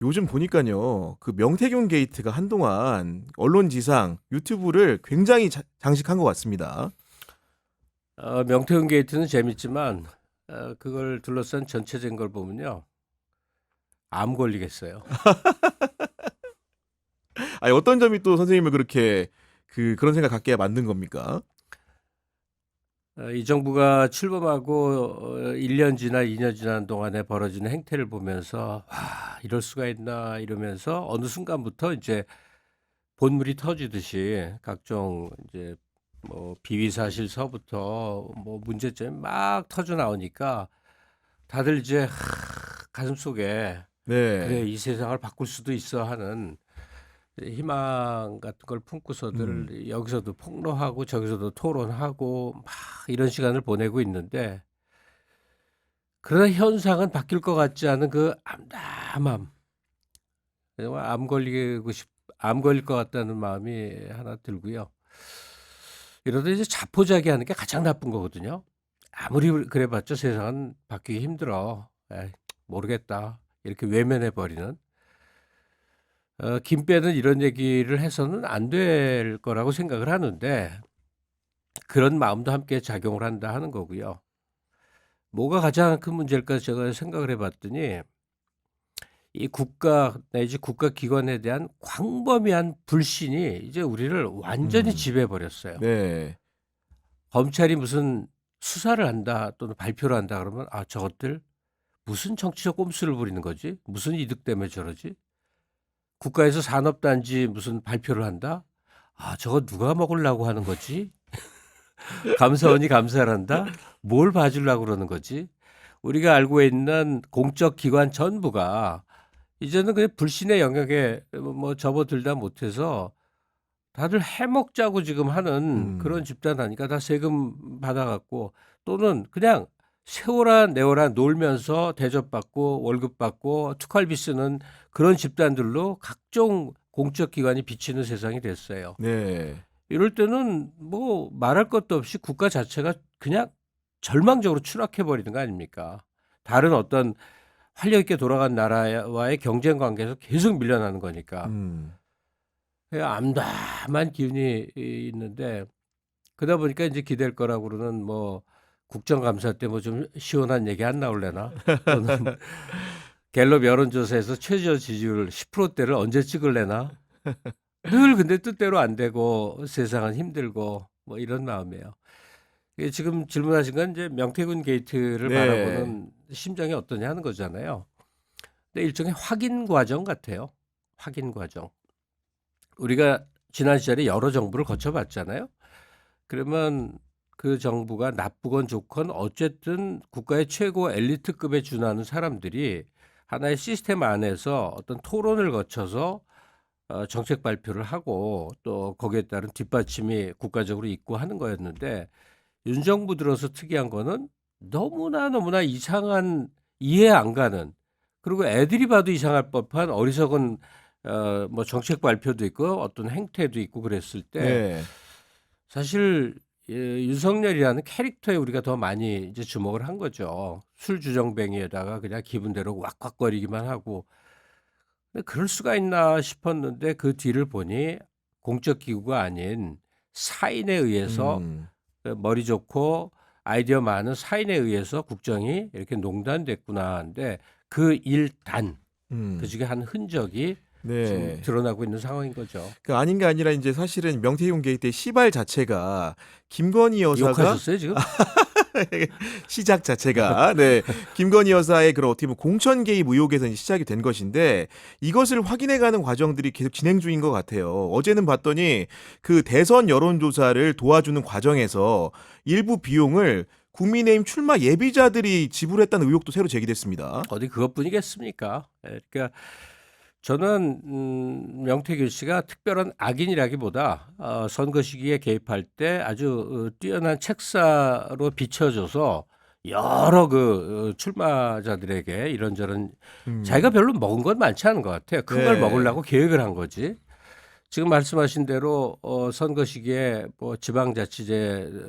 요즘 보니까요, 그 명태균 게이트가 한동안 언론지상, 유튜브를 굉장히 장식한 것 같습니다. 명태균 게이트는 재밌지만 그걸 둘러싼 전체적인 걸 보면요. 암 걸리겠어요. 아니, 어떤 점이 또 선생님을 그렇게 그런 생각 갖게 만든 겁니까? 이 정부가 출범하고 1년 지나 2년 지난 동안에 벌어지는 행태를 보면서 와, 이럴 수가 있나 이러면서 어느 순간부터 이제 본물이 터지듯이 각종 이제 뭐 비위 사실서부터 뭐 문제점이 막 터져 나오니까 다들 이제 가슴 속에 그래 네. 이 세상을 바꿀 수도 있어 하는 희망 같은 걸 음. 품고서들 여기서도 폭로하고 저기서도 토론하고 막 이런 시간을 보내고 있는데 그러나 현상은 바뀔 것 같지 않은 그 암담함. 정말 암 걸릴 것 같다는 마음이 하나 들고요. 이러다 이제 자포자기하는 게 가장 나쁜 거거든요. 아무리 그래봤자 세상은 바뀌기 힘들어. 에이, 모르겠다. 이렇게 외면해 버리는. 김 빼는 이런 얘기를 해서는 안 될 거라고 생각을 하는데 그런 마음도 함께 작용을 한다 하는 거고요. 뭐가 가장 큰 문제일까 제가 생각을 해 봤더니 이 국가 내지 국가기관에 대한 광범위한 불신이 이제 우리를 완전히 음. 지배해 버렸어요. 네. 검찰이 무슨 수사를 한다 또는 발표를 한다 그러면 '아 저것들 무슨 정치적 꼼수를 부리는 거지? 무슨 이득 때문에 저러지?' 국가에서 산업단지 무슨 발표를 한다? '아 저거 누가 먹으려고 하는 거지?' 감사원이 감사를 한다? 뭘 봐 주려고 그러는 거지? 우리가 알고 있는 공적 기관 전부가 이제는 그냥 불신의 영역에 뭐 접어들다 못해서 다들 해먹자고 지금 하는 그런 음. 집단 아니까 다 세금 받아 갖고 또는 그냥 세워라 내워라 놀면서 대접받고 월급 받고 특활비 쓰는 그런 집단들로 각종 공적 기관이 비치는 세상이 됐어요. 네. 이럴 때는 뭐 말할 것도 없이 국가 자체가 그냥 절망적으로 추락해 버리는 거 아닙니까? 다른 어떤 활력 있게 돌아간 나라와의 경쟁 관계에서 계속 밀려나는 거니까. 음. 그 암담한 기운이 있는데 그러다 보니까 인제 기댈 거라고 그러는 뭐 국정감사 때 뭐 좀 시원한 얘기 안 나올래나? 또는 갤럽 여론조사에서 최저 지지율 10% 대를 언제 찍을래나? 늘 근데 뜻대로 안 되고 세상은 힘들고 뭐 이런 마음이에요. 이게 지금 질문하신 건 이제 명태균 게이트를 네. 바라보는 심정이 어떠냐 하는 거잖아요. 근데 일종의 확인 과정 같아요. 확인 과정. 우리가 지난 시절에 여러 정부를 거쳐 봤잖아요. 그러면 그 정부가 나쁘건 좋건 어쨌든 국가의 최고 엘리트급에 준하는 사람들이 하나의 시스템 안에서 어떤 토론을 거쳐서 정책 발표를 하고 또 거기에 따른 뒷받침이 국가적으로 있고 하는 거였는데 윤 정부 들어서 특이한 거는 너무나 이상한 이해 안 가는 그리고 애들이 봐도 이상할 법한 어리석은 뭐 정책 발표도 있고 어떤 행태도 있고 그랬을 때 네. 사실 윤석열이라는 캐릭터에 우리가 더 많이 이제 주목을 한 거죠. 술주정뱅이에다가 그냥 기분대로 왁왁거리기만 하고. 근데 그럴 수가 있나 싶었는데 그 뒤를 보니 공적 기구가 아닌 사인에 의해서 음. 머리 좋고 아이디어 많은 사인에 의해서 국정이 이렇게 농단됐구나 하는데 그 일단 음. 그중에 한 흔적이 지금 네. 드러나고 있는 상황인 거죠. 아닌 게 아니라 인제 사실은 명태균 게이트의 시발 자체가 김건희 여사가 욕하셨어요 지금? 시작 자체가 네. 김건희 여사의 그런 어떻게 보면 공천 개입 의혹에서 이제 시작이 된 것인데 이것을 확인해 가는 과정들이 계속 진행 중인 것 같아요. 어제는 봤더니 그 대선 여론조사를 도와주는 과정에서 일부 비용을 국민의힘 출마 예비자들이 지불했다는 의혹도 새로 제기됐습니다. 어디 그것뿐이겠습니까? 그러니까 저는 명태균 씨가 특별한 악인이라기보다 선거 시기에 개입할 때 아주 뛰어난 책사로 비춰져서 여러 출마자들에게 이런저런 자기가 음. 별로 먹은 건 많지 않은 것 같아요. 큰 걸 네. 먹으려고 계획을 한 거지. 지금 말씀하신 대로 선거 시기에 뭐 지방자치제장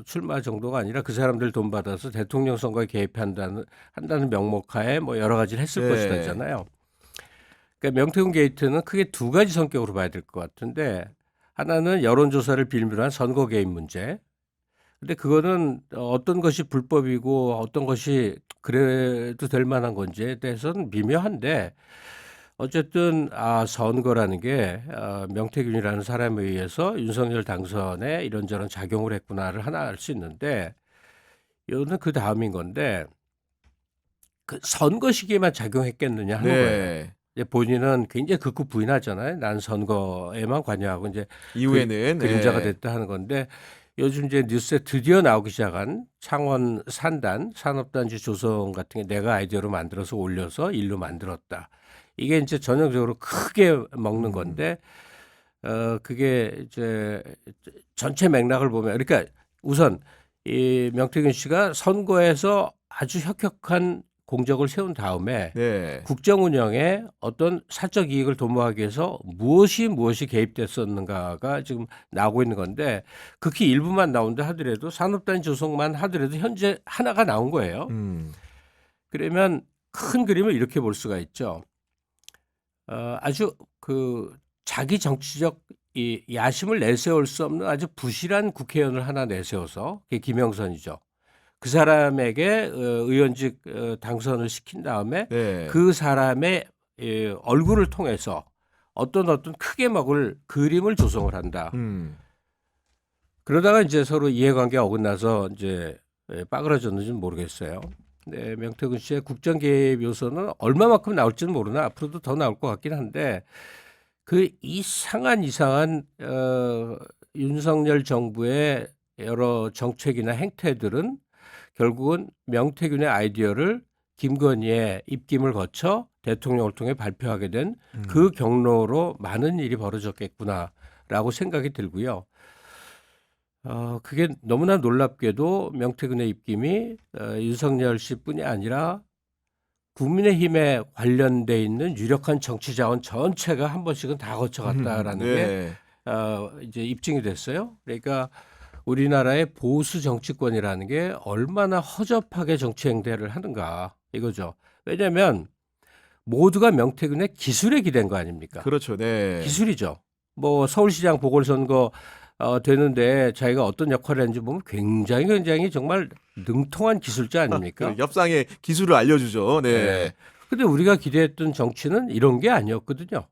출마 정도가 아니라 그 사람들 돈 받아서 대통령 선거에 개입한다는 한다는 명목하에 뭐 여러 가지를 했을 네. 것이다잖아요. 그러니까 명태균 게이트는 크게 두 가지 성격으로 봐야 될 것 같은데 하나는 여론조사를 빌미로 한 선거 개입 문제. 근데 그거는 어떤 것이 불법이고 어떤 것이 그래도 될 만한 건지에 대해서는 미묘한데 어쨌든 선거라는 게 명태균이라는 사람에 의해서 윤석열 당선에 이런저런 작용을 했구나를 하나 알 수 있는데 이거는 그 다음인 건데 그 선거 시기에만 작용했겠느냐 하는 거예요. 네. 이제 본인은 굉장히 극구 부인하잖아요. 난 선거에만 관여하고 이제 이후에는 그림자가 예. 됐다 하는 건데 요즘 이제 뉴스에 드디어 나오기 시작한 창원 산단 산업단지 조성 같은 게 내가 아이디어로 만들어서 올려서 일로 만들었다. 이게 이제 전형적으로 크게 먹는 건데 그게 이제 전체 맥락을 보면 그러니까 우선 이 명태균 씨가 선거에서 아주 혁혁한 공적을 세운 다음에 네. 국정 운영에 어떤 사적 이익을 도모하기 위해서 무엇이 개입됐었는가가 지금 나오고 있는 건데 극히 일부만 나온다 하더라도 산업단지 조성만 하더라도 현재 하나가 나온 거예요. 음. 그러면 큰 그림을 이렇게 볼 수가 있죠. 아주 그 자기 정치적 이 야심을 내세울 수 없는 아주 부실한 국회의원을 하나 내세워서 그게 김영선이죠. 그 사람에게 의원직 당선을 시킨 다음에 네. 그 사람의 얼굴을 통해서 어떤 크게 먹을 그림을 조성을 한다. 그러다가 이제 서로 이해관계가 어긋나서 이제 빠그라졌는지는 모르겠어요. 네, 명태균 씨의 국정 개입 요소는 얼마만큼 나올지는 모르나 앞으로도 더 나올 것 같긴 한데 그 이상한 윤석열 정부의 여러 정책이나 행태들은 결국은 명태균의 아이디어를 김건희의 입김을 거쳐 대통령을 통해 발표하게 된 그 경로로 많은 일이 벌어졌겠구나라고 생각이 들고요. 그게 너무나 놀랍게도 명태균의 입김이 윤석열 씨뿐이 아니라 국민의힘에 관련돼 있는 유력한 정치 자원 전체가 한 번씩은 다 거쳐갔다라는 게 네. 이제 입증이 됐어요. 그러니까 우리나라의 보수 정치권이라는 게 얼마나 허접하게 정치 행태를 하는가 이거죠. 왜냐하면 모두가 명태균의 기술에 기댄 거 아닙니까? 그렇죠. 네. 기술이죠. 뭐 서울시장 보궐선거 되는데 자기가 어떤 역할을 했는지 보면 굉장히 정말 능통한 기술자 아닙니까? 그 협상의 기술을 알려주죠. 네. 네. 근데 우리가 기대했던 정치는 이런 게 아니었거든요.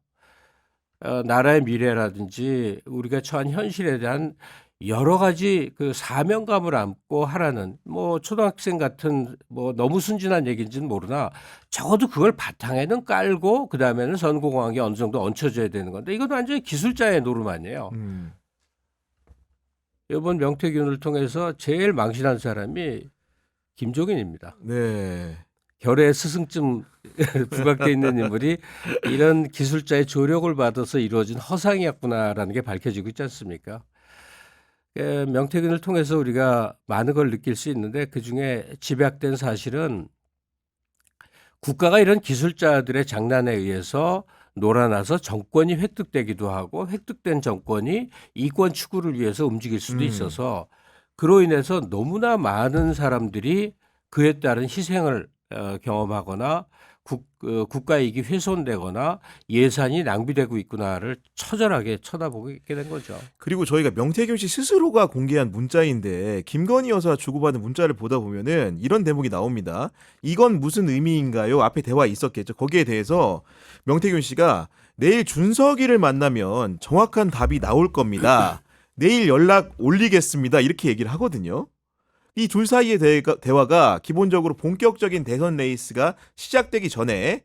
나라의 미래라든지 우리가 처한 현실에 대한 여러 가지 그 사명감을 안고 하라는 뭐 초등학생 같은 뭐 너무 순진한 얘기인지는 모르나 적어도 그걸 바탕에는 깔고 그 다음에는 선거공학이 어느 정도 얹혀져야 되는 건데 이건 완전히 기술자의 노름 아니에요. 이번 명태균을 통해서 제일 망신한 사람이 김종인입니다. 네. 결의 스승쯤 부각돼 있는 인물이 이런 기술자의 조력을 받아서 이루어진 허상이었구나라는 게 밝혀지고 있지 않습니까? 명태균을 통해서 우리가 많은 걸 느낄 수 있는데 그중에 집약된 사실은 국가가 이런 기술자들의 장난에 의해서 놀아나서 정권이 획득되기도 하고 획득된 정권이 이권 추구를 위해서 움직일 수도 있어서 그로 인해서 너무나 많은 사람들이 그에 따른 희생을 경험하거나 국가 이익이 훼손되거나 예산이 낭비되고 있구나를 처절하게 쳐다보고 있게 된 거죠. 그리고 저희가 명태균 씨 스스로가 공개한 문자인데 김건희 여사 주고받은 문자를 보다 보면은 이런 대목이 나옵니다. 이건 무슨 의미인가요? 앞에 대화 있었겠죠. 거기에 대해서 명태균 씨가 내일 준석이를 만나면 정확한 답이 나올 겁니다. 내일 연락 올리겠습니다. 이렇게 얘기를 하거든요. 이 둘 사이의 대화가 기본적으로 본격적인 대선 레이스가 시작되기 전에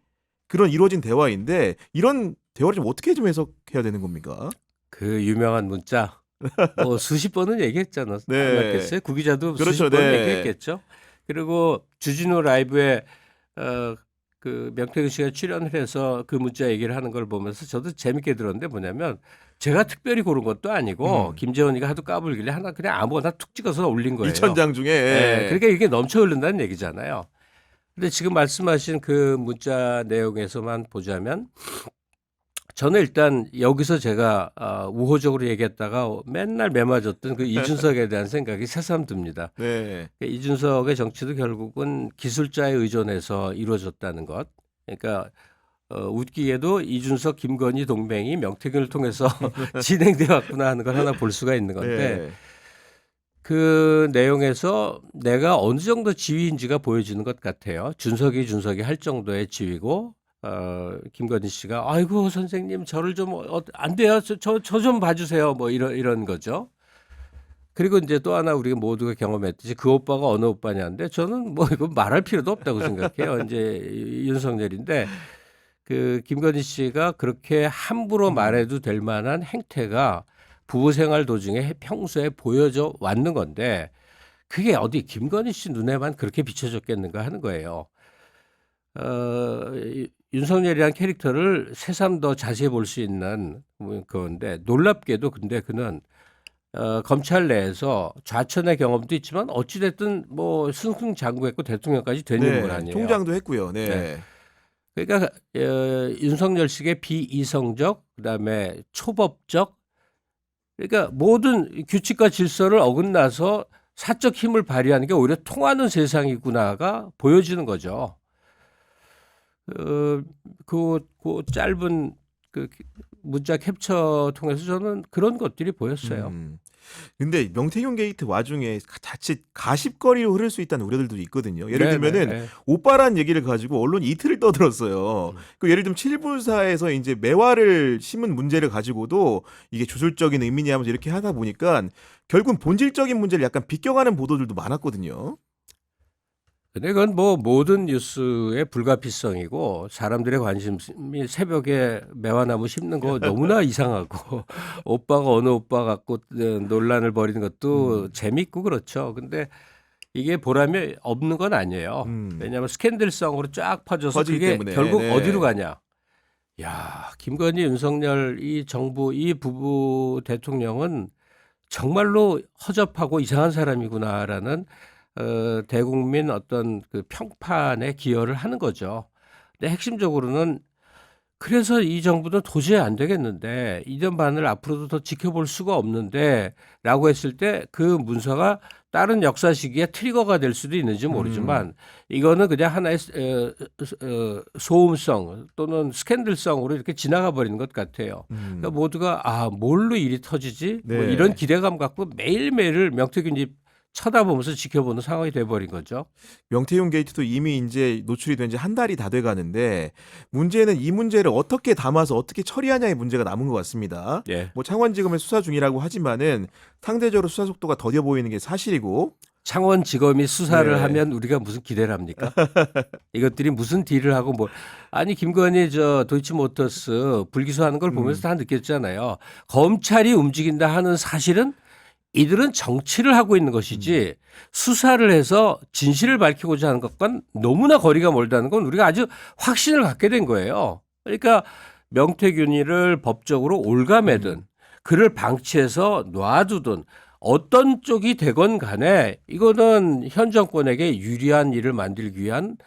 그런 이루어진 대화인데 이런 대화를 좀 어떻게 좀 해석해야 되는 겁니까? 그 유명한 문자 뭐 수십 번은 얘기했잖아. 네. 맞겠어요? 구기자도 그렇죠. 수십 번 네. 얘기했겠죠. 그리고 주진우 라이브에 그 명태균 씨가 출연을 해서 그 문자 얘기를 하는 걸 보면서 저도 재밌게 들었는데 뭐냐면 제가 특별히 고른 것도 아니고 김재원이가 하도 까불길래 하나 그냥 아무거나 툭 찍어서 올린 거예요. 2,000장 중에. 네, 그러니까 이게 넘쳐 흐른다는 얘기잖아요. 근데 지금 말씀하신 그 문자 내용에서만 보자면 저는 일단 여기서 제가 우호적으로 얘기했다가 맨날 매맞았던 그 이준석에 대한 생각이 새삼 듭니다. 네. 이준석의 정치도 결국은 기술자에 의존해서 이루어졌다는 것. 그러니까 웃기게도 이준석 김건희 동맹이 명태균을 통해서 진행돼 왔구나 하는 걸 하나 볼 수가 있는 건데 네. 그 내용에서 내가 어느 정도 지위인지가 보여지는 것 같아요. 준석이 할 정도의 지위고 김건희 씨가 아이고 선생님 저를 좀 안 돼요. 저 좀 봐주세요. 뭐 이런 거죠. 그리고 이제 또 하나 우리가 모두가 경험했듯이 그 오빠가 어느 오빠냐인데 저는 뭐 이거 말할 필요도 없다고 생각해요. 이제 윤석열인데 그 김건희 씨가 그렇게 함부로 말해도 될 만한 행태가 부부 생활 도중에 평소에 보여져 왔는 건데 그게 어디 김건희 씨 눈에만 그렇게 비춰졌겠는가 하는 거예요. 윤석열이라는 캐릭터를 새삼 더 자세히 볼 수 있는 그건데 놀랍게도 근데 그는 검찰 내에서 좌천의 경험도 있지만 어찌됐든 뭐 승승장구했고 대통령까지 된 인물 네. 아니에요. 총장도 했고요. 네. 네. 그러니까 윤석열식의 비이성적 그다음에 초법적 그러니까 모든 규칙과 질서를 어긋나서 사적 힘을 발휘하는 게 오히려 통하는 세상이구나가 보여지는 거죠. 그 짧은 그 문자 캡처 통해서 저는 그런 것들이 보였어요. 근데 명태균 게이트 와중에 자칫 가십거리로 흐를 수 있다는 우려들도 있거든요. 예를 네, 들면은 네, 네. 오빠란 얘기를 가지고 언론이 이틀을 떠들었어요. 그 예를 들면 7부사에서 이제 매화를 심은 문제를 가지고도 이게 주술적인 의미냐 하면서 이렇게 하다 보니까 결국은 본질적인 문제를 약간 비껴가는 보도들도 많았거든요. 근데 그건 뭐 모든 뉴스의 불가피성이고 사람들의 관심이 새벽에 매화나무 심는 거 너무나 이상하고 오빠가 어느 오빠 갖고 논란을 벌이는 것도 재밌고 그렇죠. 근데 이게 보람이 없는 건 아니에요. 왜냐하면 스캔들성으로 쫙 퍼져서 퍼지기 그게 때문에. 결국 네. 어디로 가냐. 야, 김건희, 윤석열 이 정부 이 부부 대통령은 정말로 허접하고 이상한 사람이구나라는 대국민 어떤 그 평판에 기여를 하는 거죠. 근데 핵심적으로는 그래서 이 정부는 도저히 안 되겠는데 2년 반을 앞으로도 더 지켜볼 수가 없는데 라고 했을 때 그 문서가 다른 역사 시기에 트리거가 될 수도 있는지 모르지만 이거는 그냥 하나의 소음성 또는 스캔들성으로 이렇게 지나가 버리는 것 같아요. 그러니까 모두가 뭘로 일이 터지지? 뭐 네. 이런 기대감 갖고 매일매일을 명태균 집 쳐다보면서 지켜보는 상황이 돼버린 거죠. 명태균 게이트도 이미 이제 노출이 된 지 한 달이 다 돼 가는데 문제는 이 문제를 어떻게 담아서 어떻게 처리하냐의 문제가 남은 것 같습니다. 예. 뭐 창원지검의 수사 중이라고 하지만은 상대적으로 수사 속도가 더뎌 보이는 게 사실이고 창원지검이 수사를 네. 하면 우리가 무슨 기대를 합니까? 이것들이 무슨 딜을 하고 뭐 아니 김건희 저 도이치모터스 불기소하는 걸 보면서 다 느꼈잖아요. 검찰이 움직인다 하는 사실은 이들은 정치를 하고 있는 것이지 수사를 해서 진실을 밝히고자 하는 것과는 너무나 거리가 멀다는 건 우리가 아주 확신을 갖게 된 거예요. 그러니까 명태균이를 법적으로 올가매든 그를 방치해서 놔두든 어떤 쪽이 되건 간에 이거는 현 정권에게 유리한 일을 만들기 위한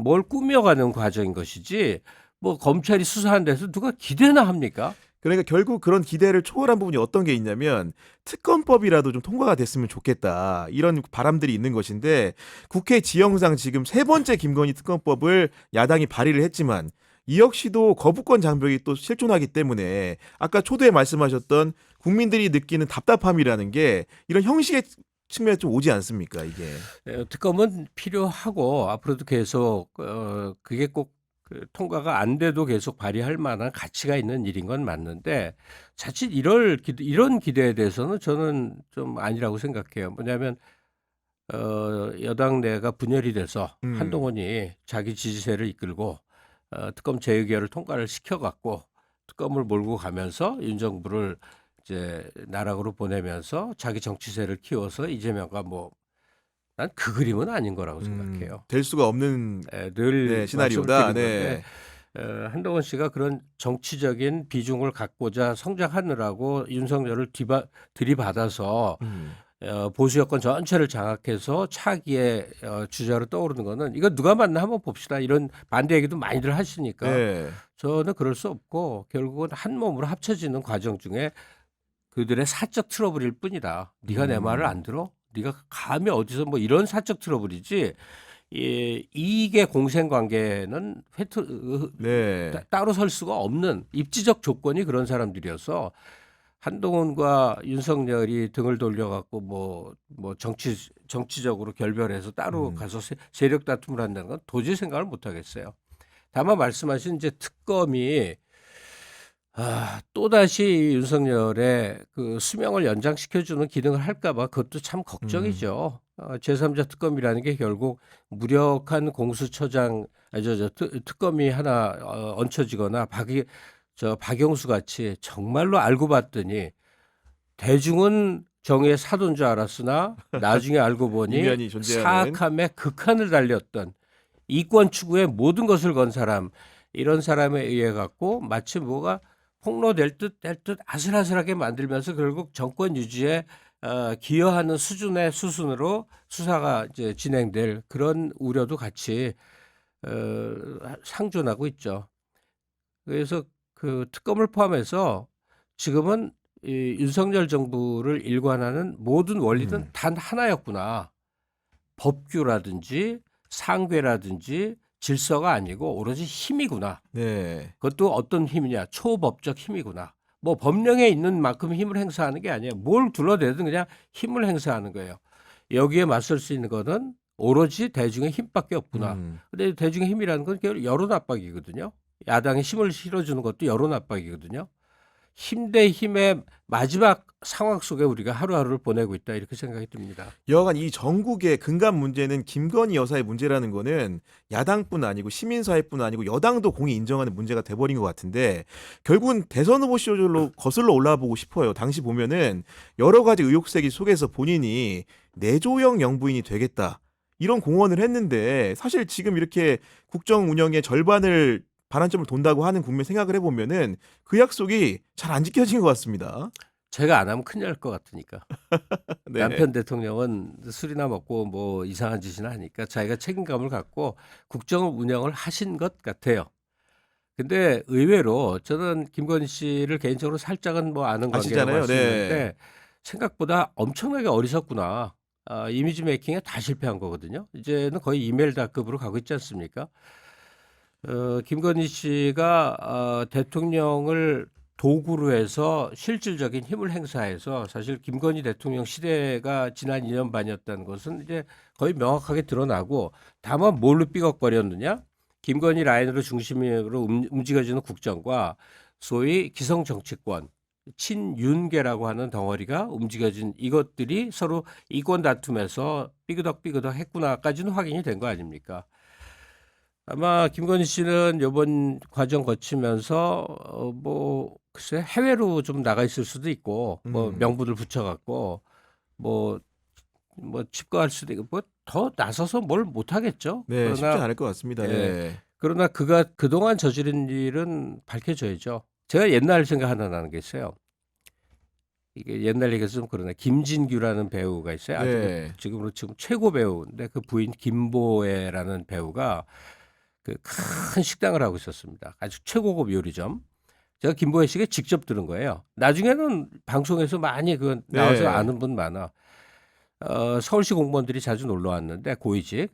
뭘 꾸며가는 과정인 것이지 뭐 검찰이 수사한 데서 누가 기대나 합니까? 그러니까 결국 그런 기대를 초월한 부분이 어떤 게 있냐면 특검법이라도 좀 통과가 됐으면 좋겠다 이런 바람들이 있는 것인데 국회 지형상 지금 세 번째 김건희 특검법을 야당이 발의를 했지만 이 역시도 거부권 장벽이 또 실존하기 때문에 아까 초두에 말씀하셨던 국민들이 느끼는 답답함이라는 게 이런 형식의 측면에 좀 오지 않습니까 이게. 특검은 필요하고 앞으로도 계속 그게 꼭 통과가 안 돼도 계속 발휘할 만한 가치가 있는 일인 건 맞는데 자칫 이런 기대에 대해서는 저는 좀 아니라고 생각해요. 뭐냐면 여당 내가 분열이 돼서 한동훈이 자기 지지세를 이끌고 특검 재의결을 통과를 시켜갖고 특검을 몰고 가면서 윤 정부를 이제 나락으로 보내면서 자기 정치세를 키워서 이재명과 뭐 난 그 그림은 아닌 거라고 생각해요. 될 수가 없는 늘 네, 시나리오다. 말씀을 드린 네. 건데 한동훈 씨가 그런 정치적인 비중을 갖고자 성장하느라고 윤석열을 들이받아서 보수 여권 전체를 장악해서 차기의 주자로 떠오르는 거는 이거 누가 맞나 한번 봅시다. 이런 반대 얘기도 많이들 하시니까 네. 저는 그럴 수 없고 결국은 한 몸으로 합쳐지는 과정 중에 그들의 사적 트러블일 뿐이다. 네가 내 말을 안 들어? 네가 감히 어디서 뭐 이런 사적 트러블이지 이 이익의 공생 관계는 네. 따로 설 수가 없는 입지적 조건이 그런 사람들이어서 한동훈과 윤석열이 등을 돌려갖고 뭐 정치적으로 결별해서 따로 가서 세력 다툼을 한다는 건 도저히 생각을 못 하겠어요. 다만 말씀하신 이제 특검이 또다시 윤석열의 그 수명을 연장시켜주는 기능을 할까봐 그것도 참 걱정이죠. 제3자 특검이라는 게 결국 무력한 공수처장, 특검이 하나 얹혀지거나 박영수 같이 정말로 알고 봤더니 대중은 정의의 사도인 줄 알았으나 나중에 알고 보니 이면이 존재하는. 사악함의 극한을 달렸던 이권 추구의 모든 것을 건 사람, 이런 사람에 의해 갖고 마치 뭐가 폭로될 듯 될 듯 아슬아슬하게 만들면서 결국 정권 유지에 기여하는 수준의 수순으로 수사가 이제 진행될 그런 우려도 같이 상존하고 있죠. 그래서 그 특검을 포함해서 지금은 이 윤석열 정부를 일관하는 모든 원리는 단 하나였구나. 법규라든지 상괴라든지 질서가 아니고 오로지 힘이구나. 네. 그것도 어떤 힘이냐? 초법적 힘이구나. 뭐 법령에 있는 만큼 힘을 행사하는 게 아니에요. 뭘 둘러대든 그냥 힘을 행사하는 거예요. 여기에 맞설 수 있는 거는 오로지 대중의 힘밖에 없구나. 근데 대중의 힘이라는 건 결국 여론 압박이거든요. 야당에 힘을 실어주는 것도 여론 압박이거든요. 힘 대 힘의 마지막 상황 속에 우리가 하루하루를 보내고 있다 이렇게 생각이 듭니다. 여하간 이 전국의 근간 문제는 김건희 여사의 문제라는 거는 야당뿐 아니고 시민사회뿐 아니고 여당도 공히 인정하는 문제가 돼버린 것 같은데 결국은 대선 후보 시절로 거슬러 올라보고 싶어요. 당시 보면은 여러 가지 의혹색이 속에서 본인이 내조영 영부인이 되겠다 이런 공언을 했는데 사실 지금 이렇게 국정 운영의 절반을 반환점을 돈다고 하는 국면 생각을 해보면은 그 약속이 잘 안 지켜진 것 같습니다. 제가 안 하면 큰일 날 것 같으니까. 네. 남편 대통령은 술이나 먹고 뭐 이상한 짓이나 하니까 자기가 책임감을 갖고 국정 운영을 하신 것 같아요. 근데 의외로 저는 김건희 씨를 개인적으로 살짝은 뭐 아는 관계라고 아시잖아요. 할 수 네. 있는데 생각보다 엄청나게 어리석구나. 이미지 메이킹에 다 실패한 거거든요. 이제는 거의 이멜다급으로 가고 있지 않습니까? 김건희 씨가 대통령을 도구로 해서 실질적인 힘을 행사해서 사실 김건희 대통령 시대가 지난 2년 반이었다는 것은 이제 거의 명확하게 드러나고 다만 뭘로 삐걱거렸느냐? 김건희 라인으로 중심으로 움직여지는 국정과 소위 기성 정치권, 친윤계라고 하는 덩어리가 움직여진 이것들이 서로 이권 다툼에서 삐그덕 했구나까지는 확인이 된 거 아닙니까? 아마 김건희 씨는 이번 과정 거치면서 뭐 글쎄 해외로 좀 나가 있을 수도 있고 뭐 명분을 붙여갖고 뭐 집거할 수도 있고 뭐 더 나서서 뭘 못하겠죠. 네, 쉽지 그러나 않을 것 같습니다. 예, 네. 그러나 그가 그동안 저지른 일은 밝혀져야죠. 제가 옛날 생각 하나 나는 게 있어요. 이게 옛날 얘기해서 좀 그러네. 김진규라는 배우가 있어요. 아주 네. 지금 최고 배우인데 그 부인 김보애라는 배우가 그 큰 식당을 하고 있었습니다. 아주 최고급 요리점. 제가 김보혜 씨에게 직접 들은 거예요. 나중에는 방송에서 많이 그 나와서 네. 아는 분 많아. 서울시 공무원들이 자주 놀러 왔는데 고위직.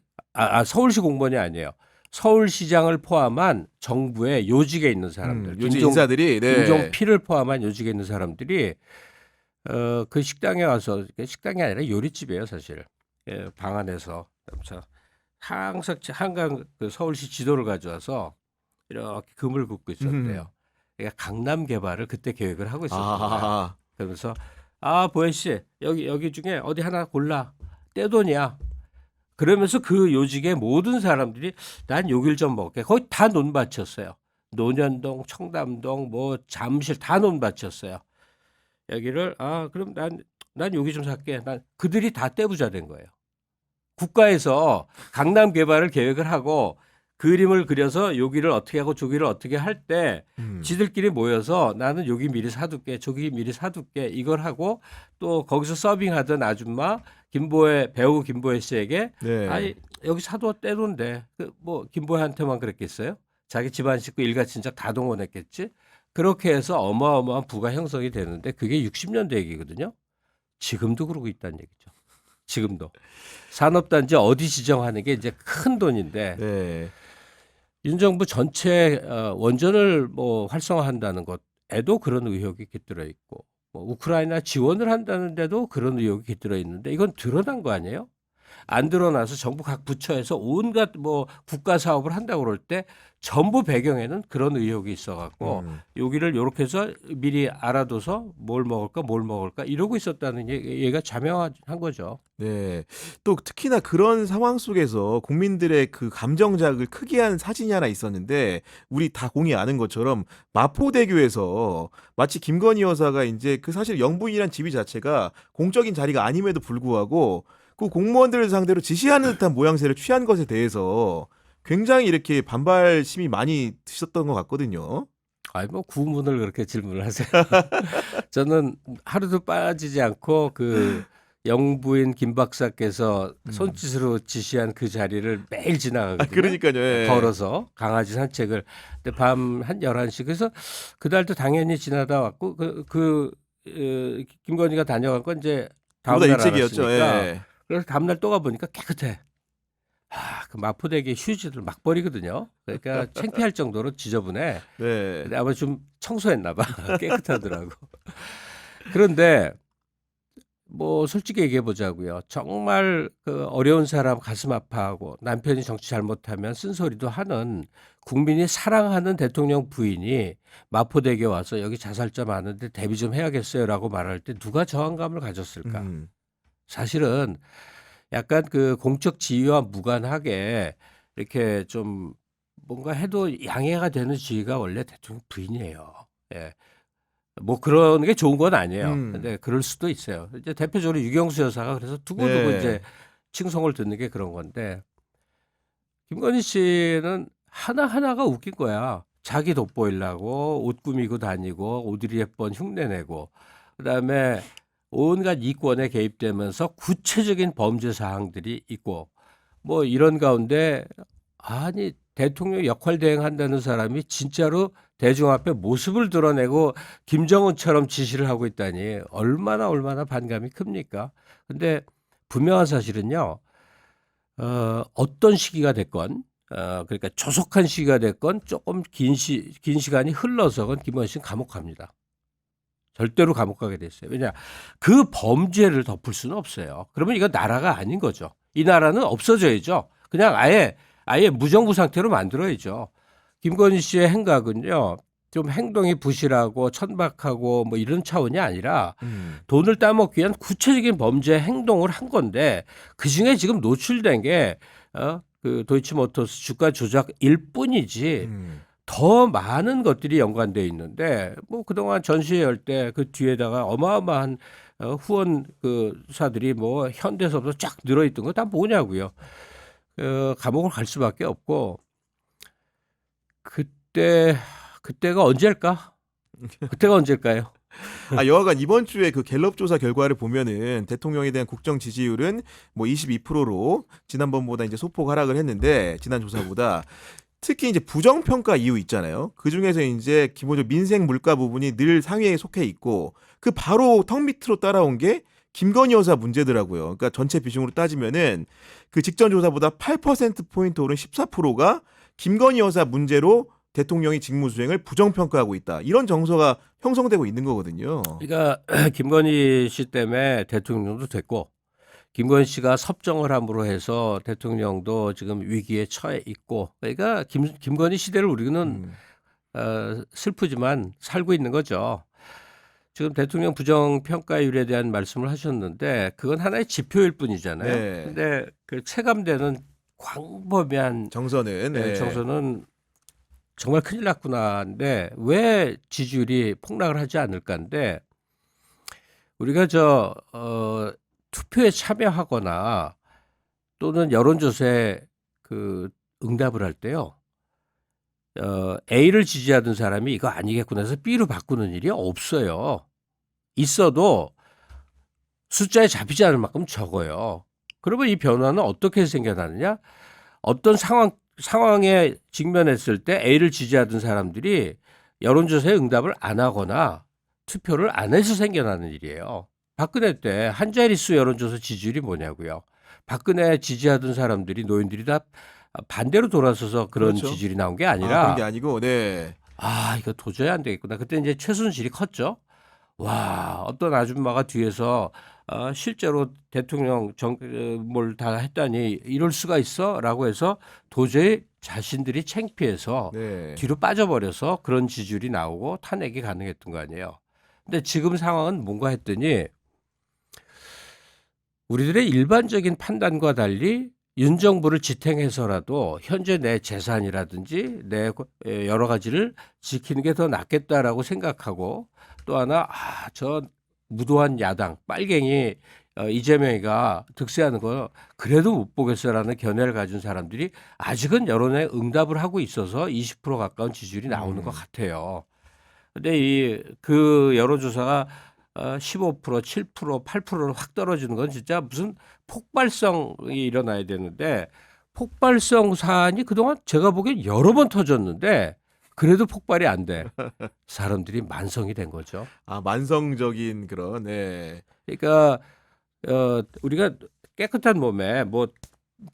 서울시 공무원이 아니에요. 서울시장을 포함한 정부의 요직에 있는 사람들. 요즘 인사들이 네. 김종필을 포함한 요직에 있는 사람들이 그 식당에 와서 식당이 아니라 요리집이에요, 사실. 예, 방 안에서. 항상 한강 그 서울시 지도를 가져와서 이렇게 금을 긋고 있었대요. 그러니까 강남 개발을 그때 계획을 하고 있었던 거예요. 그러면서 보혜 씨 여기 중에 어디 하나 골라 떼돈이야. 그러면서 그 요직의 모든 사람들이 난 여길 좀 먹게. 거의 다 논밭이었어요. 논현동, 청담동, 뭐 잠실 다 논밭이었어요. 여기를 그럼 난 여기 좀 살게. 난 그들이 다 떼부자 된 거예요. 국가에서 강남 개발을 계획을 하고 그림을 그려서 여기를 어떻게 하고 저기를 어떻게 할 때 지들끼리 모여서 나는 여기 미리 사둘게 저기 미리 사둘게 이걸 하고 또 거기서 서빙하던 아줌마 배우 김보혜 씨에게 네. 여기 사도 떼돈데 뭐 김보혜한테만 그랬겠어요? 자기 집안 식구 일가 친척 다 동원했겠지? 그렇게 해서 어마어마한 부가 형성이 되는데 그게 60년대 얘기거든요. 지금도 그러고 있다는 얘기죠. 지금도. 산업단지 어디 지정하는 게 이제 큰 돈인데 네. 윤 정부 전체 원전을 뭐 활성화한다는 것에도 그런 의혹이 깃들어 있고 뭐 우크라이나 지원을 한다는데도 그런 의혹이 깃들어 있는데 이건 드러난 거 아니에요? 안 드러나서 정부 각 부처에서 온갖 뭐 국가 사업을 한다고 그럴 때 전부 배경에는 그런 의혹이 있어갖고 여기를 요렇게 해서 미리 알아둬서 뭘 먹을까 이러고 있었다는 얘가 자명한 거죠. 네. 또 특히나 그런 상황 속에서 국민들의 그 감정작을 크게 한 사진이 하나 있었는데 우리 다 공이 아는 것처럼 마포대교에서 마치 김건희 여사가 인제 그 사실 영부인이란 지위 자체가 공적인 자리가 아님에도 불구하고 그 공무원들을 상대로 지시하는 듯한 모양새를 취한 것에 대해서 굉장히 이렇게 반발심이 많이 드셨던 것 같거든요. 아이 뭐 구문을 그렇게 질문을 하세요. 저는 하루도 빠지지 않고 그 영부인 김 박사께서 손짓으로 지시한 그 자리를 매일 지나가거든요. 그러니까요. 예. 걸어서 강아지 산책을. 근데 밤 한 11시 그래서 그날도 당연히 지나다 왔고 김건희가 다녀간 건 이제 다음 그보다 날 일찍이었죠. 알았으니까 예. 그래서 다음 날 또 가보니까 깨끗해. 그 마포대교 휴지를 막 버리거든요. 그러니까 창피할 정도로 지저분해. 네. 근데 아마 좀 청소했나 봐. 깨끗하더라고. 그런데 뭐 솔직히 얘기해 보자고요. 정말 그 어려운 사람 가슴 아파하고 남편이 정치 잘못하면 쓴소리도 하는 국민이 사랑하는 대통령 부인이 마포대교 와서 여기 자살자 많은데 대비 좀 해야겠어요라고 말할 때 누가 저항감을 가졌을까? 음. 사실은 약간 그 공적 지위와 무관하게 이렇게 좀 뭔가 해도 양해가 되는 지위가 원래 대통령 부인이에요. 예. 뭐 그런 게 좋은 건 아니에요. 근데 그럴 수도 있어요. 이제 대표적으로 유경수 여사가 그래서 두고두고 네. 이제 칭송을 듣는 게 그런 건데 김건희 씨는 하나하나가 웃긴 거야. 자기 돋보이려고 옷 꾸미고 다니고 오드리 헵번 흉내내고 그다음에 온갖 이권에 개입되면서 구체적인 범죄 사항들이 있고 뭐 이런 가운데 아니 대통령 역할 대행한다는 사람이 진짜로 대중 앞에 모습을 드러내고 김정은처럼 지시를 하고 있다니 얼마나 반감이 큽니까? 근데 분명한 사실은요. 어떤 시기가 됐건 그러니까 조속한 시기가 됐건 조금 긴 시간이 흘러서건 김건희 씨는 감옥 갑니다. 절대로 감옥 가게 됐어요. 왜냐 그 범죄를 덮을 수는 없어요. 그러면 이거 나라가 아닌 거죠. 이 나라는 없어져야죠. 그냥 아예 무정부 상태로 만들어야죠. 김건희 씨의 행각은요. 좀 행동이 부실하고 천박하고 뭐 이런 차원이 아니라 돈을 따먹기 위한 구체적인 범죄 행동을 한 건데 그중에 지금 노출된 게 그 도이치모터스 주가 조작일 뿐이지 더 많은 것들이 연관돼 있는데 뭐 그동안 전시회 열 때 그 뒤에다가 어마어마한 후원 그 사들이 뭐 현대서부터 쫙 늘어있던 거 다 뭐냐고요. 감옥을 갈 수밖에 없고 그때가 언제일까? 그때가 언제일까요? 여하간 이번 주에 그 갤럽 조사 결과를 보면은 대통령에 대한 국정 지지율은 뭐 22%로 지난번보다 이제 소폭 하락을 했는데 지난 조사보다 특히 이제 부정평가 이유 있잖아요. 그 중에서 이제 기본적으로 민생 물가 부분이 늘 상위에 속해 있고 그 바로 턱 밑으로 따라온 게 김건희 여사 문제더라고요. 그러니까 전체 비중으로 따지면은 그 직전 조사보다 8%포인트 오른 14%가 김건희 여사 문제로 대통령이 직무 수행을 부정평가하고 있다. 이런 정서가 형성되고 있는 거거든요. 그러니까 김건희 씨 때문에 대통령도 됐고 김건희 씨가 섭정을 함으로 해서 대통령도 지금 위기에 처해 있고 그러니까 김건희 시대를 우리는 슬프지만 살고 있는 거죠. 지금 대통령 부정평가율에 대한 말씀을 하셨는데 그건 하나의 지표일 뿐이잖아요. 네. 근데 그 체감되는 광범위한 정서는 네. 정서는 정말 큰일 났구나인데 왜 지지율이 폭락을 하지 않을까인데 우리가 투표에 참여하거나 또는 여론조사에 그 응답을 할 때요. A를 지지하던 사람이 이거 아니겠구나 해서 B로 바꾸는 일이 없어요. 있어도 숫자에 잡히지 않을 만큼 적어요. 그러면 이 변화는 어떻게 생겨나느냐? 어떤 상황에 직면했을 때 A를 지지하던 사람들이 여론조사에 응답을 안 하거나 투표를 안 해서 생겨나는 일이에요. 박근혜 때 한 자릿수 여론조사 지지율이 뭐냐고요. 박근혜 지지하던 사람들이 노인들이 다 반대로 돌아서서 그런 그렇죠. 지지율이 나온 게 그런 게 아니라 아니고, 네. 이거 도저히 안 되겠구나. 그때 이제 최순실이 컸죠. 와, 어떤 아줌마가 뒤에서 실제로 대통령 뭘 다 했다니 이럴 수가 있어라고 해서 도저히 자신들이 창피해서 네. 뒤로 빠져버려서 그런 지지율이 나오고 탄핵이 가능했던 거 아니에요. 근데 지금 상황은 뭔가 했더니 우리들의 일반적인 판단과 달리 윤 정부를 지탱해서라도 현재 내 재산이라든지 내 여러 가지를 지키는 게 더 낫겠다라고 생각하고 또 하나 저 무도한 야당 빨갱이 이재명이가 득세하는 거 그래도 못 보겠어라는 견해를 가진 사람들이 아직은 여론에 응답을 하고 있어서 20% 가까운 지지율이 나오는 것 같아요. 근데 그 여론조사가 15%, 7%, 8%로 확 떨어지는 건 진짜 무슨 폭발성이 일어나야 되는데 폭발성 사안이 그동안 제가 보기엔 여러 번 터졌는데 그래도 폭발이 안 돼. 사람들이 만성이 된 거죠. 만성적인 그런, 네. 그러니까 우리가 깨끗한 몸에 뭐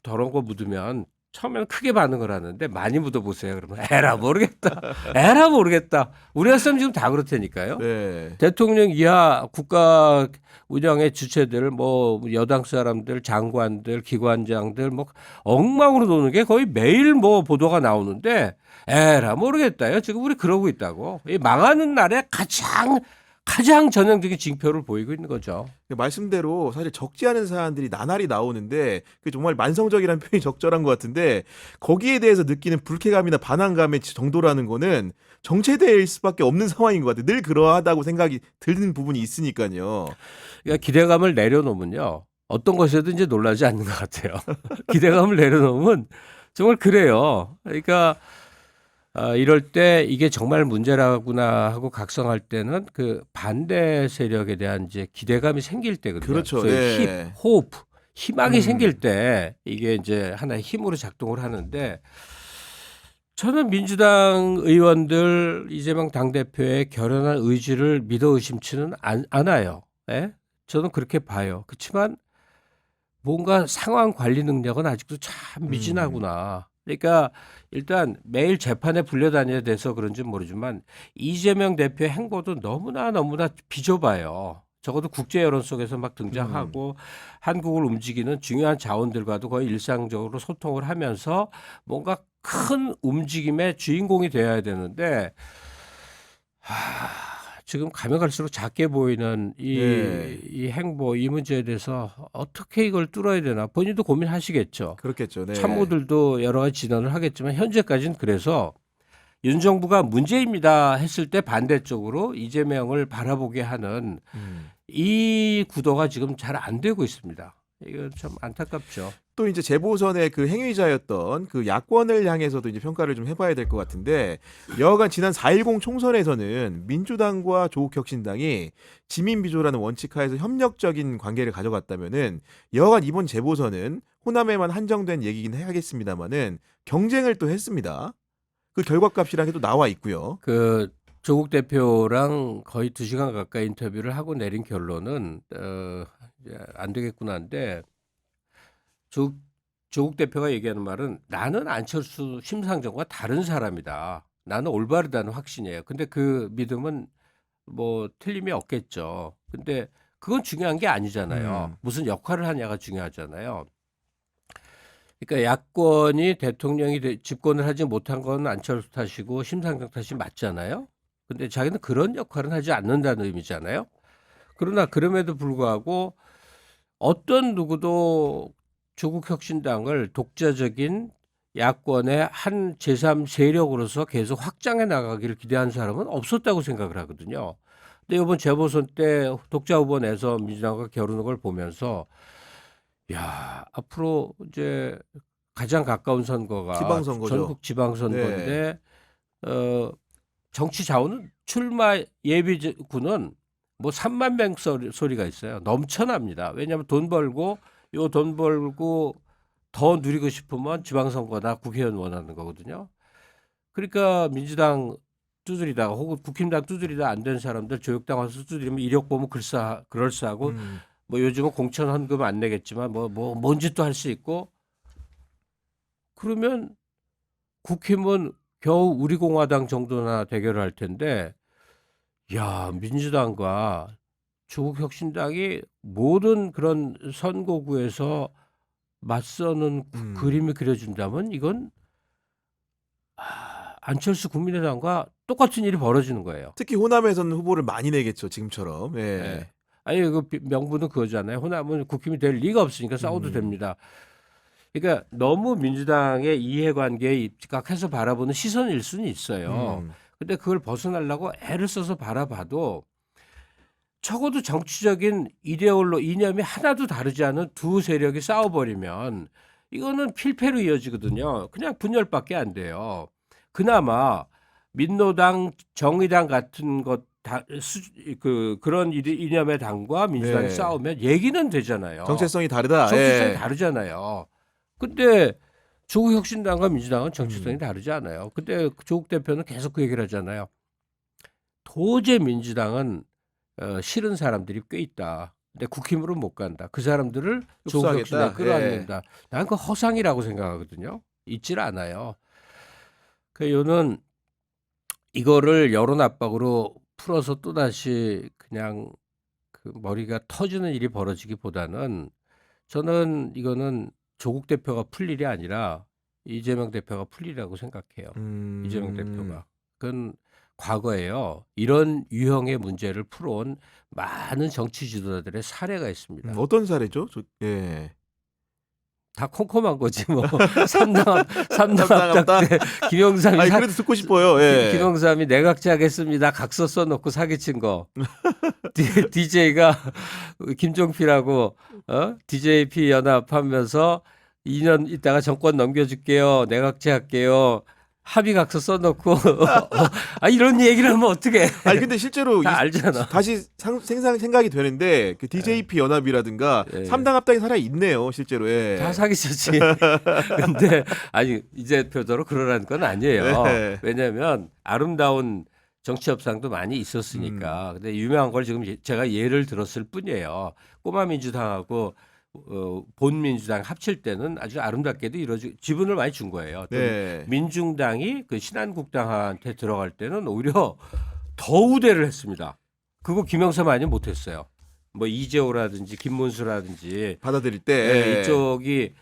더러운 거 묻으면 처음에는 크게 반응을 하는데 많이 묻어보세요. 그러면 에라 모르겠다. 에라 모르겠다. 우리가 쓰면 지금 다 그렇다니까요. 네. 대통령 이하 국가 운영의 주체들, 뭐 여당 사람들, 장관들, 기관장들, 뭐 엉망으로 노는 게 거의 매일 뭐 보도가 나오는데 에라 모르겠다요. 지금 우리 그러고 있다고. 이 망하는 날에 가장 전형적인 징표를 보이고 있는 거죠. 말씀대로 사실 적지 않은 사안들이 나날이 나오는데 그 정말 만성적이라는 표현이 적절한 것 같은데 거기에 대해서 느끼는 불쾌감이나 반항감의 정도라는 거는 정체될 수밖에 없는 상황인 것 같아요. 늘 그러하다고 생각이 드는 부분이 있으니까요. 그러니까 기대감을 내려놓으면요. 어떤 것이든지 놀라지 않는 것 같아요. 기대감을 내려놓으면 정말 그래요. 그러니까 이럴 때 이게 정말 문제라구나 하고 각성할 때는 그 반대 세력에 대한 이제 기대감이 생길 때거든요. 그렇죠. 소위 네. 호흡, 희망이 음. 생길 때 이게 이제 하나의 힘으로 작동을 하는데 저는 민주당 의원들 이재명 당대표의 결연한 의지를 믿어 의심치는 않아요. 예? 저는 그렇게 봐요. 그렇지만 뭔가 상황 관리 능력은 아직도 참 미진하구나. 그러니까 일단 매일 재판에 불려다녀야 돼서 그런지 모르지만 이재명 대표의 행보도 너무나 비좁아요. 적어도 국제 여론 속에서 막 등장하고 한국을 움직이는 중요한 자원들과도 거의 일상적으로 소통을 하면서 뭔가 큰 움직임의 주인공이 되어야 되는데 지금 가면 갈수록 작게 보이는 네. 이 행보, 이 문제에 대해서 어떻게 이걸 뚫어야 되나 본인도 고민하시겠죠. 그렇겠죠. 네. 참모들도 여러 가지 진언을 하겠지만 현재까지는 그래서 윤 정부가 문제입니다 했을 때 반대쪽으로 이재명을 바라보게 하는 이 구도가 지금 잘 안 되고 있습니다. 이거 참 안타깝죠. 또 이제 재보선의 그 행위자였던 그 야권을 향해서도 이제 평가를 좀 해봐야 될 것 같은데 여하간 지난 4.10 총선에서는 민주당과 조국혁신당이 지민비조라는 원칙하에서 협력적인 관계를 가져갔다면은 여하간 이번 재보선은 호남에만 한정된 얘기긴 하겠습니다만은 경쟁을 또 했습니다. 그 결과값이랑 해도 나와 있고요. 그 조국 대표랑 거의 2시간 가까이 인터뷰를 하고 내린 결론은 이제 안 되겠구나인데 조국 대표가 얘기하는 말은 나는 안철수 심상정과 다른 사람이다. 나는 올바르다는 확신이에요. 근데 그 믿음은 뭐 틀림이 없겠죠. 근데 그건 중요한 게 아니잖아요. 무슨 역할을 하냐가 중요하잖아요. 그러니까 야권이 대통령이 집권을 하지 못한 건 안철수 탓이고 심상정 탓이 맞잖아요. 근데 자기는 그런 역할은 하지 않는다는 의미잖아요. 그러나 그럼에도 불구하고 어떤 누구도 조국 혁신당을 독자적인 야권의 한 제3 세력으로서 계속 확장해 나가기를 기대한 사람은 없었다고 생각을 하거든요. 근데 이번 재보선 때 독자 후보 내서 민주당과 겨루는 걸 보면서 야, 앞으로 이제 가장 가까운 선거가 지방선거죠. 전국 지방선거인데 정치 자원은 출마 예비군은 뭐 3만 명 소리가 있어요. 넘쳐납니다. 왜냐하면 돈 벌고 더 누리고 싶으면 지방선거나 국회의원 원하는 거거든요. 그러니까 민주당 두드리다가 혹은 국힘당 두드리다 안 된 사람들 조국당 와서 두드리면 이력 보면 그럴싸하고 뭐 요즘은 공천 헌금 안 내겠지만 뭔 짓도 할 수 있고 그러면 국힘은 겨우 우리 공화당 정도나 대결을 할 텐데 야 민주당과 조국혁신당이 모든 그런 선거구에서 맞서는 그림이 그려진다면 이건 안철수 국민의당과 똑같은 일이 벌어지는 거예요. 특히 호남에서는 후보를 많이 내겠죠, 지금처럼. 예. 예. 아니 그 명분은 그거잖아요. 호남은 국힘이 될 리가 없으니까 싸워도 됩니다. 그러니까 너무 민주당의 이해관계에 입각해서 바라보는 시선일 수는 있어요. 근데 그걸 벗어나려고 애를 써서 바라봐도 적어도 정치적인 이념이 하나도 다르지 않은 두 세력이 싸워버리면 이거는 필패로 이어지거든요. 그냥 분열밖에 안 돼요. 그나마 민노당, 정의당 같은 그런 이념의 당과 민주당이 네. 싸우면 얘기는 되잖아요. 정체성이 다르다. 정체성이 예. 다르잖아요. 근데 조국 혁신당과 민주당은 정체성이 다르지 않아요. 근데 조국 대표는 계속 그 얘기를 하잖아요. 도저히 민주당은 싫은 사람들이 꽤 있다. 근데 국힘으로 못 간다. 그 사람들을 조국 흡수하겠다. 혁신당에 예. 끌어안는다. 나는 그 허상이라고 생각하거든요. 있질 않아요. 그 요는 이거를 여론 압박으로 풀어서 또다시 그냥 그 머리가 터지는 일이 벌어지기보다는 저는 이거는 조국 대표가 풀 일이 아니라 이재명 대표가 풀 일이라고 생각해요. 이재명 대표가. 그건 과거에요. 이런 유형의 문제를 풀어온 많은 정치 지도자들의 사례가 있습니다. 어떤 사례죠? 예. 다 컴컴한 거지 뭐. 삼당 삼당 합당 때 김영삼이 아니 그래도 듣고 싶어요. 예. 김영삼이 내각제 하겠습니다. 각서 써놓고 사기친 거. DJ가 김종필하고 DJP 연합하면서 2년 있다가 정권 넘겨줄게요. 내각제 할게요. 합의 각서 써놓고 이런 얘기를 하면 어떡해. 아니 근데 실제로 다 알잖아. 다시 생각이 되는데 그 DJP 연합이라든가 예. 3당 합당이 살아 있네요, 실제로. 예. 다 사기쳤지. 근데 아니 이제 표더러 그러라는 건 아니에요. 네. 왜냐하면 아름다운 정치 협상도 많이 있었으니까. 근데 유명한 걸 지금 제가 예를 들었을 뿐이에요. 꼬마 민주당하고 본 민주당 합칠 때는 아주 아름답게도 지분을 많이 준 거예요. 또 네. 민중당이 그 신한국당한테 들어갈 때는 오히려 더 우대를 했습니다. 그거 김영삼 아니면 못했어요. 뭐 이재호라든지 김문수라든지 받아들일 때 네, 이쪽이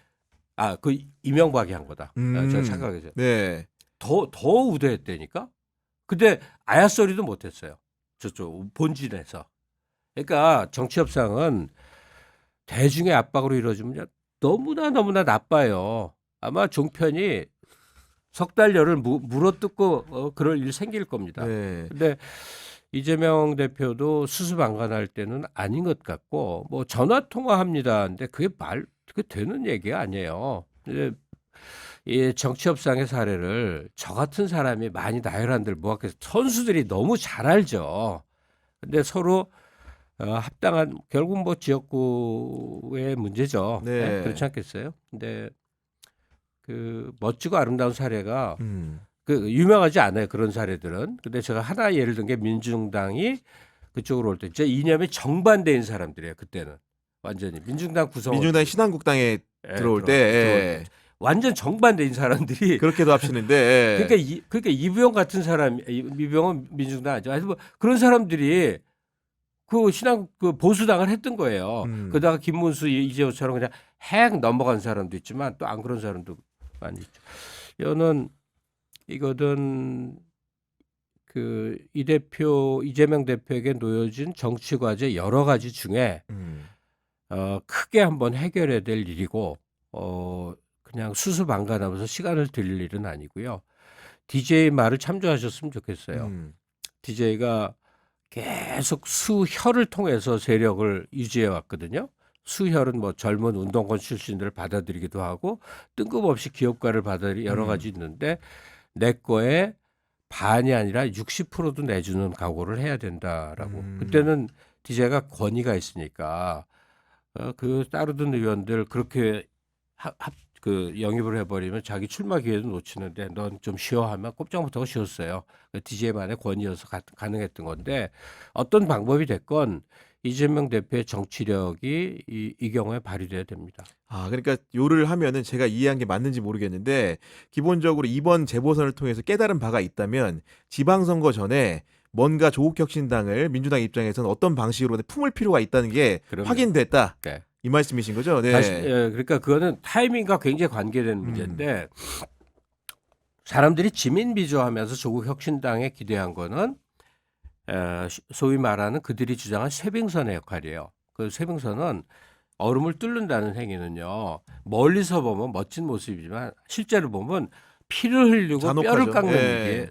그 이명박이 한 거다. 제가 착각해서 네. 더 우대했다니까. 근데 아야 소리도 못했어요. 저쪽 본진에서. 그러니까 정치 협상은 대중의 압박으로 이루어지면 너무나 나빠요. 아마 종편이 석 달여를 물어뜯고 그럴 일 생길 겁니다. 네. 근데 이재명 대표도 수수방관할 때는 아닌 것 같고 뭐 전화 통화합니다. 근데 그게 되는 얘기가 아니에요. 근데 이 정치 협상의 사례를 저 같은 사람이 많이 나열한들 모아서 선수들이 너무 잘 알죠. 근데 서로 합당한 결국 뭐 지역구의 문제죠. 네. 네? 그렇지 않겠어요? 근데 그 멋지고 아름다운 사례가 그 유명하지 않아요. 그런 사례들은. 근데 제가 하나 예를 든 게 민중당이 그쪽으로 올 때 진짜 이념이 정반대인 사람들이에요. 그때는 완전히 민중당 신한국당에 들어올 때 완전 정반대인 사람들이 그렇게도 합치는데 그러니까 이부영 같은 사람, 이부영은 민중당 아니죠. 하여튼 뭐 그런 사람들이 그 보수당을 했던 거예요. 그러다가 김문수, 이재호처럼 그냥 핵 넘어간 사람도 있지만 또 안 그런 사람도 많이 있죠. 이거는 그 이재명 대표에게 놓여진 정치 과제 여러 가지 중에 크게 한번 해결해야 될 일이고 그냥 수수방관하면서 시간을 들일 일은 아니고요. DJ 말을 참조하셨으면 좋겠어요. DJ가 계속 수혈을 통해서 세력을 유지해 왔거든요. 수혈은 뭐 젊은 운동권 출신들을 받아들이기도 하고 뜬금없이 기업가를 받아들이 여러 가지 있는데 내 거에 반이 아니라 60%도 내주는 각오를 해야 된다라고. 그때는 DJ가 권위가 있으니까 그 따르던 의원들 그렇게 그 영입을 해버리면 자기 출마 기회도 놓치는데 넌 좀 쉬어 하면 꼼짝부터가 쉬었어요. DJ만의 권위여서 가능했던 건데 어떤 방법이 됐건 이재명 대표의 정치력이 이 경우에 발휘돼야 됩니다. 아, 그러니까 요를 하면은 제가 이해한 게 맞는지 모르겠는데 기본적으로 이번 재보선을 통해서 깨달은 바가 있다면 지방선거 전에 뭔가 조국혁신당을 민주당 입장에서는 어떤 방식으로 품을 필요가 있다는 게 그럼요. 확인됐다. 네. 이 말씀이신 거죠? 네. 다시, 그러니까 그거는 타이밍과 굉장히 관계되는 문제인데 사람들이 지민 비조하면서 조국 혁신당에 기대한 거는 소위 말하는 그들이 주장한 쇄빙선의 역할이에요. 그 쇄빙선은 얼음을 뚫는다는 행위는요. 멀리서 보면 멋진 모습이지만 실제로 보면 피를 흘리고 잔혹하죠. 뼈를 깎는 예. 게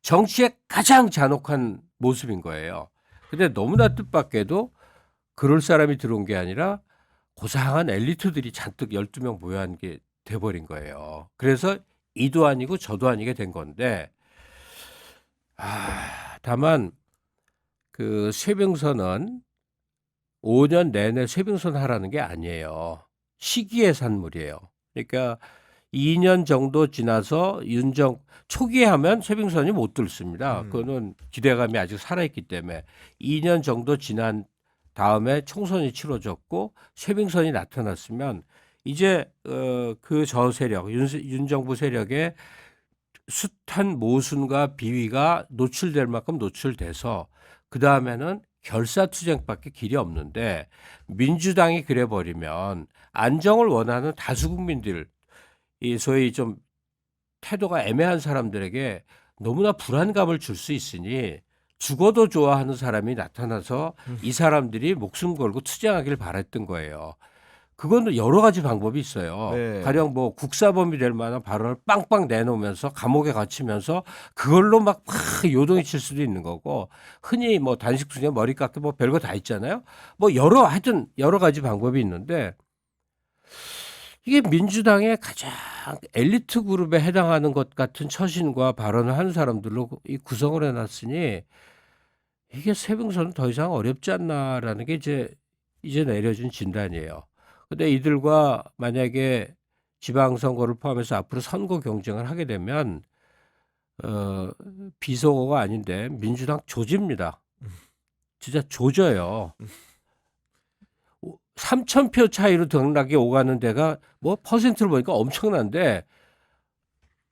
정치의 가장 잔혹한 모습인 거예요. 근데 너무나 뜻밖에도 그럴 사람이 들어온 게 아니라 고상한 엘리트들이 잔뜩 12명 모여한 게 돼버린 거예요. 그래서 이도 아니고 저도 아니게 된 건데, 다만 그 쇄병선은 5년 내내 쇄병선 하라는 게 아니에요. 시기의 산물이에요. 그러니까 2년 정도 지나서 초기에 하면 쇄병선이 못 뚫습니다. 그거는 기대감이 아직 살아있기 때문에 2년 정도 지난 다음에 총선이 치러졌고 쇄병선이 나타났으면 이제 그 저세력 윤 정부 세력의 숱한 모순과 비위가 노출될 만큼 노출돼서 그 다음에는 결사투쟁밖에 길이 없는데 민주당이 그래버리면 안정을 원하는 다수 국민들 이 소위 좀 태도가 애매한 사람들에게 너무나 불안감을 줄 수 있으니 죽어도 좋아하는 사람이 나타나서 이 사람들이 목숨 걸고 투쟁하기를 바랬던 거예요. 그건 여러 가지 방법이 있어요. 네. 가령 뭐 국사범이 될 만한 발언을 빵빵 내놓으면서 감옥에 갇히면서 그걸로 막 요동이 칠 수도 있는 거고 흔히 뭐 단식 투쟁 머리 깎기 뭐 별거 다 있잖아요. 뭐 하여튼 여러 가지 방법이 있는데 이게 민주당의 가장 엘리트 그룹에 해당하는 것 같은 처신과 발언을 하는 사람들로 이 구성을 해놨으니 이게 쇄병선은 더 이상 어렵지 않나라는 게 이제 내려진 진단이에요. 근데 이들과 만약에 지방선거를 포함해서 앞으로 선거 경쟁을 하게 되면 비속어가 아닌데 민주당 조집니다. 진짜 조져요. 3,000표 차이로 등락이 오가는 데가 뭐 퍼센트를 보니까 엄청난데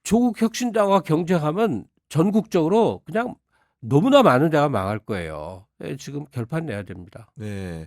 조국 혁신당과 경쟁하면 전국적으로 그냥 너무나 많은 데가 망할 거예요. 지금 결판 내야 됩니다. 네.